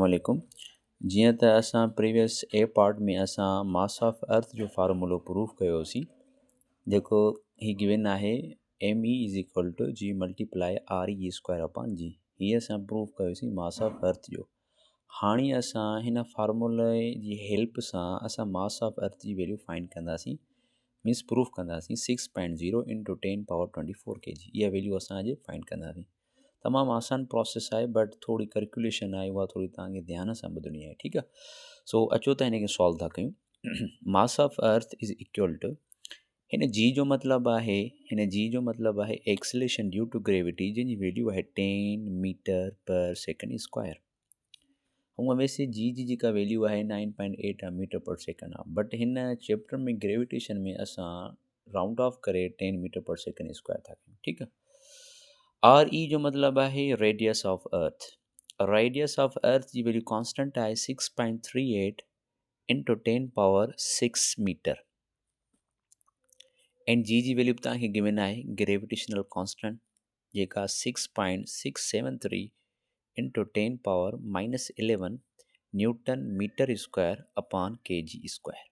वालेकुम। जीअं त असां प्रीवियस ए पार्ट में असां मास ऑफ अर्थ जो फार्मूलो प्रूफ कयोसीं, जेको ही गिवन आहे ME is equal to G multiply RE square upon G। हीअ असां प्रूफ कयोसीं मास ऑफ अर्थ जो। हाणे असां हिन फार्मूले जी हेल्प सां असां मास ऑफ अर्थ जी वैल्यू फाइंड कंदासीं, मीन्स प्रूफ कंदासीं 6.0 इंटू 10 पावर 24 kg। इहा वैल्यू असां अॼु फाइंड कंदासीं। तमामु आसान प्रोसेस आहे, बट थोरी कैलकुलेशन आहे, उहा थोरी तव्हांखे ध्यान सां ॿुधणी आहे, ठीकु आहे। सो अचो त हिनखे सॉल्व था कयूं। Mass of earth is equal to, हिन जी जो मतिलबु आहे एक्सलेशन ड्यू टू ग्रेविटी, जंहिंजी वैल्यू आहे 10 मीटर पर सेकेंड स्क्वायर। हूअं वैसे जी जी जेका वैल्यू आहे 9.8 मीटर पर सेकेंड आहे, बट हिन चैप्टर में ग्रेविटेशन में असां राउंड ऑफ करे 10 मीटर पर सेकेंड स्क्वायर था कयूं, ठीकु आहे। RE जो मतिलबु आहे radius of earth. Radius of earth जी वैल्यू कॉन्स्टेंट आहे 6.38 into 10 power 6 metre. And G value तव्हांखे गिवन आहे ग्रेविटेशनल कॉन्स्टेंट, जेका 6.673 into 10 power -11 newton metre square upon kg square.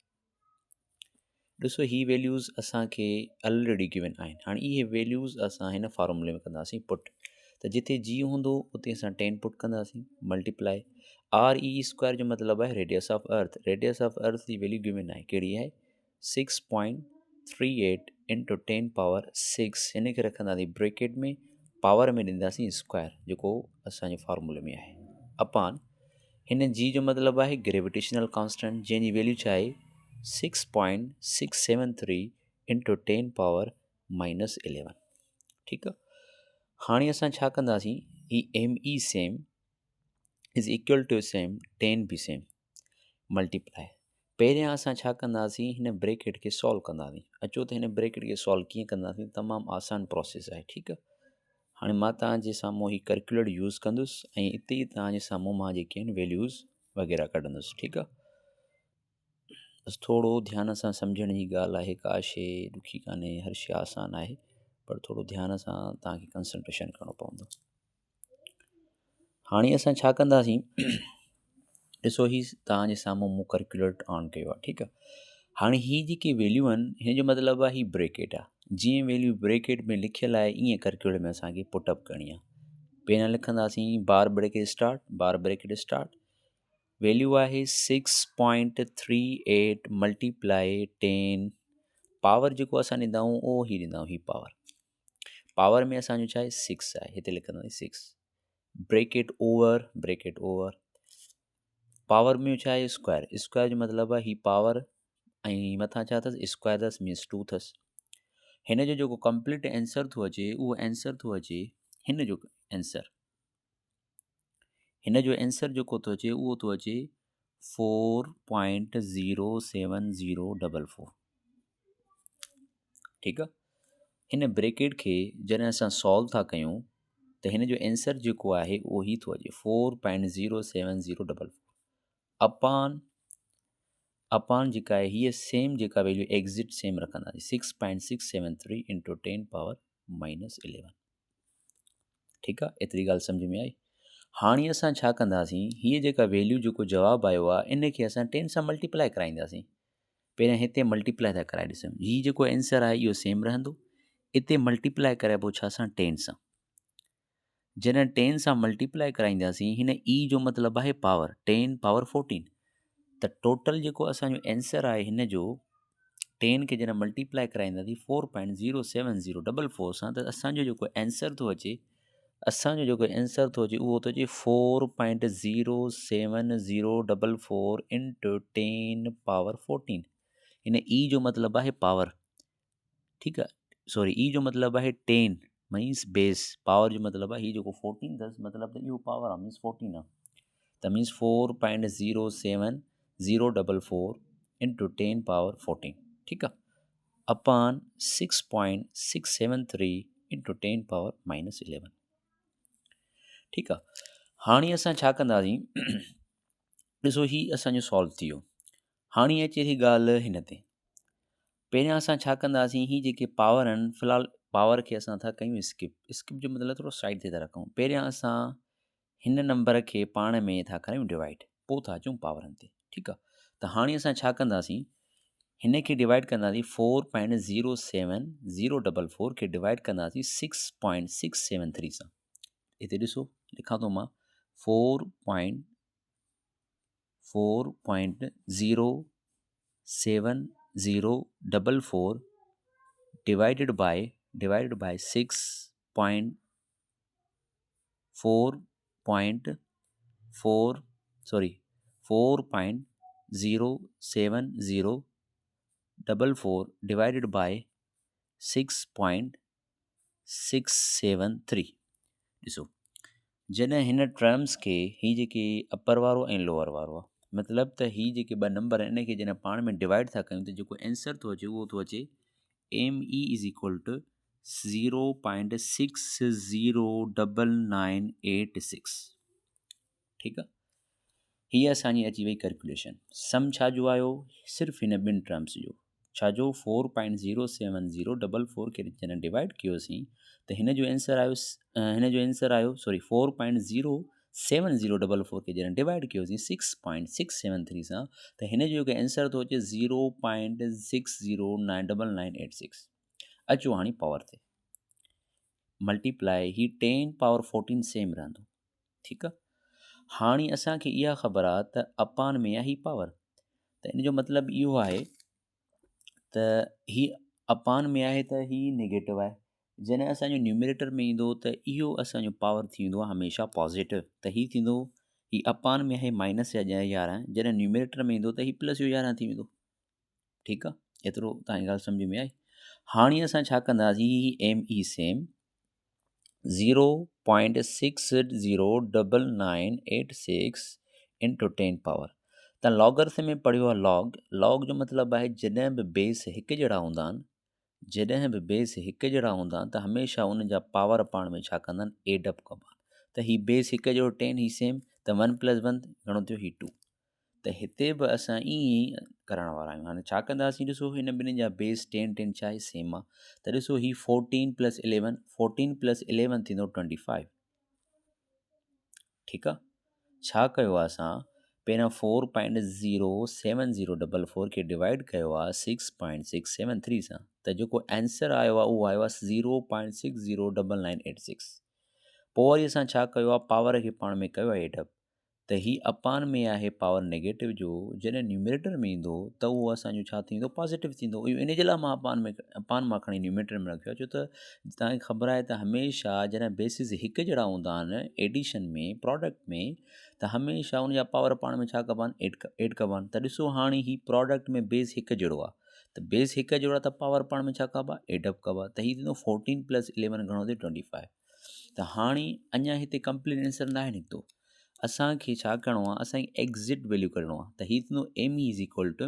ॾिसो ही वैल्यूज़ असांखे ऑलरेडी गिवन आहिनि। हाणे इहे वैल्यूज़ असां हिन फार्मूले में कंदासीं पुट। त जिथे जी हूंदो उते असां 10 पुट कंदासीं मल्टीप्लाई RE स्क्वायर जो मतिलबु आहे radius of earth. Radius of earth जी वैल्यू गिवन आहे, कहिड़ी आहे 6.38 इंटू 10 पावर 6। हिन खे रखंदासीं ब्रैकेट में, पावर में ॾींदासीं स्क्वायर, जेको असांजे फार्मूले में आहे, अपॉन हिन जी जो मतिलबु आहे ग्रेविटेशनल कॉन्स्टेंट, जंहिंजी वैल्यू छा आहे 6.673 इंटू 10 पावर -11, ठीकु आहे। हाणे असां छा कंदासीं, ही ME same is equal to same 10 बि सेम मल्टीप्लाई। पहिरियां असां छा कंदासीं, हिन ब्रैकेट खे सॉल्व कंदासीं। अचो त हिन ब्रैकेट खे सॉल्व कीअं कंदासीं, तमामु आसान प्रोसेस आहे, ठीकु आहे। हाणे मां तव्हांजे साम्हूं ही कैलकुलेटर यूज़ कंदुसि ऐं हिते ई तव्हांजे साम्हूं मां जेके आहिनि वैल्यूज़ वग़ैरह कढंदुसि, ठीकु आहे। बसि थोरो ध्यान सां सम्झण जी ॻाल्हि आहे, का शइ ॾुखी कान्हे, हर शइ आसान आहे, पर थोरो ध्यान सां तव्हांखे कंसंट्रेशन करिणो पवंदो। हाणे असां छा कंदासीं, ॾिसो ही तव्हांजे साम्हूं मूं कैलकुलेटर ऑन कयो आहे, ठीकु आहे। हाणे ही जेकी वैल्यू आहिनि, हिन जो मतिलबु आहे ही ब्रैकेट आहे। जीअं वैल्यू ब्रैकेट में लिखियलु आहे, ईअं कैलकुलेटर में असांखे पुटअप करणी आहे। पहिरियां लिखंदासीं बार ब्रैकेट स्टार्ट, वैल्यू आहे 6.38 मल्टीप्लाई 10, पावर जेको असां ॾींदाऊं उहो ई ॾींदाऊं, ही पावर में असांजो छा आहे 6 आहे, हिते लिखंदासीं 6, ब्रैकेट ओवर, पावर में छा आहे स्क्वायर जो मतिलबु आहे ही पावर ऐं मथां छा अथसि स्क्वायर अथसि, मीन्स 2 अथसि। हिन जो जेको कंप्लीट आंसर थो अचे, उहो आंसर थो अचे हिन जो आंसर जेको थो अचे उहो थो अचे 4.07044, ठीकु आहे। हिन ब्रैकेट खे जॾहिं असां सॉल्व था कयूं त हिन जो आंसर जेको आहे उहो ई थो अचे 4.07044 अपॉन जेका आहे हीअ सेम जेका वैल्यू एग्ज़िट सेम रखंदासीं 6.673 इंटू 10 पावर -11, ठीकु आहे। एतिरी ॻाल्हि सम्झ में आई। हाणे असां छा कंदासीं, हीअ जेका वैल्यू जेको जवाबु आयो आहे, इन खे असां 10 सां मल्टीप्लाई कराईंदासीं। पहिरियां हिते मल्टीप्लाई था कराए ॾिसूं, हीअ जेको आंसर आहे इहो सेम रहंदो, हिते मल्टीप्लाई कराइबो छा सां 10 सां। जॾहिं 10 सां मल्टीप्लाई कराईंदासीं, हिन ई जो मतिलबु आहे पावर 10 पावर 14, त टोटल जेको असांजो आंसर आहे हिन जो 10 खे जॾहिं मल्टीप्लाई कराईंदासीं 4.07044 सां, त असांजो जेको आंसर थो अचे उहो थो अचे 4.07044 इंटू 10 पावर 14। हिन ई जो मतिलबु आहे पावर, ठीकु आहे। सॉरी, ई जो मतिलबु आहे 10 मीन्स बेस, पावर जो मतिलबु आहे ही जेको 14 अथसि, मतिलबु त इहो पावर आहे, मीन्स 14 आहे, त मीन्स 4.07044 इंटू 10 पावर 14, ठीकु आहे, अपॉन 6.673 इंटू 10 पावर -11, ठीकु आहे। हाणे असां छा कंदासीं, ॾिसो ही असांजो सॉल्व थी वियो। हाणे अचे थी ॻाल्हि हिन ते, पहिरियां असां छा कंदासीं, ही जेके पावर आहिनि, फ़िलहालु पावर खे असां था कयूं स्किप जो मतिलबु थोरो साइड ते था रखूं। पहिरियां असां हिन नंबर खे पाण में था करियूं डिवाइड, पोइ था अचूं पावरनि ते, ठीकु आहे। त हाणे असां छा कंदासीं, हिन खे डिवाइड कंदासीं 4.07044 खे डिवाइड कंदासीं 6.673 सां। हिते ॾिसो लिखां थो मां 4.07044 divided by 4.07044 divided by 6.673। ॾिसो जॾहिं हिन टर्म्स खे ही जेके अपर वारो ऐं लोअर वारो आहे, मतिलबु त ही जेके ॿ नंबर आहिनि इन खे जॾहिं पाण में डिवाइड था कयूं त जेको आंसर थो अचे उहो थो अचे ME इज़ इक्वल टू 0.609986। ठीकु आहे, हीअ असांजी अची वई कैलकुलेशन। सम छा जो आयो, सिर्फ़ु हिन ॿिनि टर्म्स जो, छाजो 4.07044 खे जॾहिं डिवाइड कयोसीं त हिन जो आंसर आयो 4.07044 खे जॾहिं डिवाइड कयोसीं 6.673 सां त हिन जो जेको आंसर थो अचे 0.609986। अचो हाणे पावर ते मल्टीप्लाई, ही 10 पावर 14 सेम रहंदो, ठीकु आहे। हाणे असांखे इहा ख़बर आहे त अपान में आहे ही पावर, त इन जो मतिलबु इहो आहे त ही अपान में आहे त ही नेगेटिव आहे। जॾहिं असांजो न्यूमरेटर में ईंदो त इहो असांजो पावर थींदो आहे हमेशह पॉज़िटिव, त ही थींदो, ही अपान में आहे माइनस या 11, जॾहिं न्यूमरेटर में ईंदो त ही प्लस जो 11 थी वेंदो, ठीकु आहे। एतिरो तव्हांजी ॻाल्हि सम्झ में आई। हाणे असां छा कंदासीं, ME सेम 0.609986 इंटू 10 पावर। त लॉगर्थ में पढ़ियो आहे लॉग जो मतिलबु आहे जॾहिं बि बेस हिकु जहिड़ा हूंदा आहिनि, जॾहिं बि बेस हिकु जहिड़ा हूंदा आहिनि त हमेशह उन जा पावर पाण में छा कंदा आहिनि, एडअप कबा। त ही बेस हिकु जहिड़ो 10 ही सेम, त 1 + 1 घणो थियो, ही 2। त हिते बि असां ईअं ई करण वारा आहियूं। हाणे छा कंदासीं, ॾिसो हिन ॿिन्हिनि जा बेस 10 10 छा आहे, सेम आहे। त ॾिसो ही 14 + 11 थींदो 25, ठीकु आहे। छा कयो आहे असां, पहिरियों 4.07044 खे डिवाइड कयो आहे 6.673 सां, त जेको आंसर आयो आहे उहो आयो आहे 0.609986। पोइ वरी असां छा कयो आहे, पावर खे पाण में कयो आहे एडअप, त ही अपान में आहे पावर नेगेटिव जो, जॾहिं न्यूमरेटर में ईंदो त उहो असांजो छा थींदो, पॉज़िटिव थींदो। इहो इन जे लाइ मां अपान मां खणी न्यूमरेटर में रखियो आहे, छो त तव्हांखे ख़बर आहे त हमेशह जॾहिं बेसिस हिकु जहिड़ा हूंदा आहिनि एडिशन में, प्रोडक्ट में, त हमेशह उन जा पावर पाण में छा कबा आहिनि, एड कबा आहिनि। त ॾिसो हाणे ही प्रोडक्ट में बेस हिकु जहिड़ो आहे, त बेस हिकु जहिड़ो आहे त पावर पाण में छा कबा, एडअप कबा। त हीउ थींदो 14 + 11 घणो थिए, 25। त हाणे अञा हिते कंप्लीट आंसर न आहे निकितो, असांखे छा करिणो आहे, असांखे एग्ज़िट वैल्यू करिणो आहे। त हीउ थींदो ME is equal to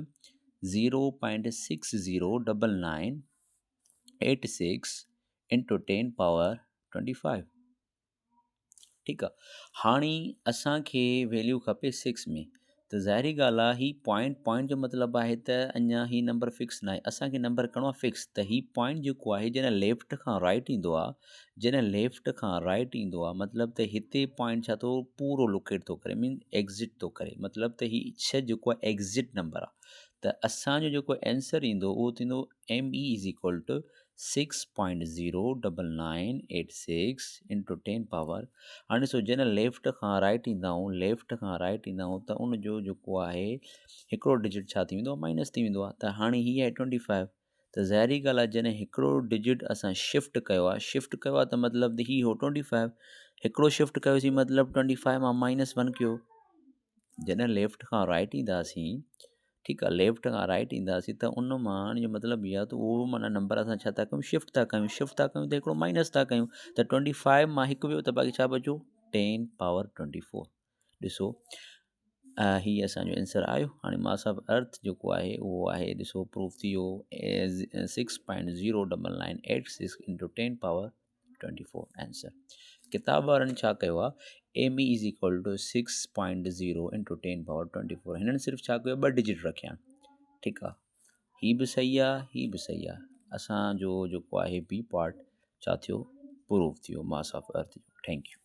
0.609986 into 10 power 25, ठीकु आहे। हाणे असांखे वैल्यू खपे 6 में, त ज़ाहिरी ॻाल्हि आहे ही पॉइंट जो मतिलबु आहे त अञा ही नंबर फिक्स न आहे, असांखे नंबर करिणो आहे फिक्स। त ही पॉइंट जेको आहे जॾहिं लेफ्ट खां राइट ईंदो आहे, जॾहिं लेफ्ट खां राइट ईंदो आहे मतिलबु त हिते पॉइंट छा थो पूरो लोकेट थो करे, मीन एग्ज़िट थो करे, मतिलबु त ही 6 जेको आहे एग्ज़िट नंबर आहे। त असांजो जेको आंसर ईंदो उहो थींदो ME is equal to 6.09986 into 10 power. हाणे ॾिसो जॾहिं लेफ्ट खां राइट ईंदा आहियूं त उनजो जेको आहे हिकिड़ो डिजिट छा थी वेंदो आहे, माइनस थी वेंदो आहे। त हाणे हीअ आहे 25, त ज़ाहिरी ॻाल्हि आहे जॾहिं हिकिड़ो डिजिट असां शिफ्ट कयो आहे त मतिलबु ही हो 25, हिकिड़ो शिफ्ट कयोसीं मतिलबु 25 मां -1 कयो। जॾहिं लेफ्ट खां राइट ईंदासीं, ठीकु आहे, लेफ्ट खां राइट ईंदासीं त उन मां जो मतिलबु इहा त उहो माना नंबर असां छा था कयूं, शिफ्ट था कयूं त हिकिड़ो माइनस था कयूं। त 25 मां 1 वियो त बाक़ी छा बचो, 10 पावर 24। ॾिसो हीअ असांजो आंसर आयो। हाणे मास ऑफ अर्थ जेको आहे उहो आहे, ॾिसो प्रूफ थी वियो 6.09986 इंटू 10 पावर 24 आंसर। किताब वारनि छा कयो आहे, ME is equal to 6.0 into 10 power 24, हिननि सिर्फ़ु छा कयो, 2 डिजिट रखिया, ठीकु आहे। हीअ बि सही आहे, हीअ बि सही आहे। असांजो जेको आहे बी पार्ट छा थियो, प्रूफ थियो मास ऑफ अर्थ जो। Thank U.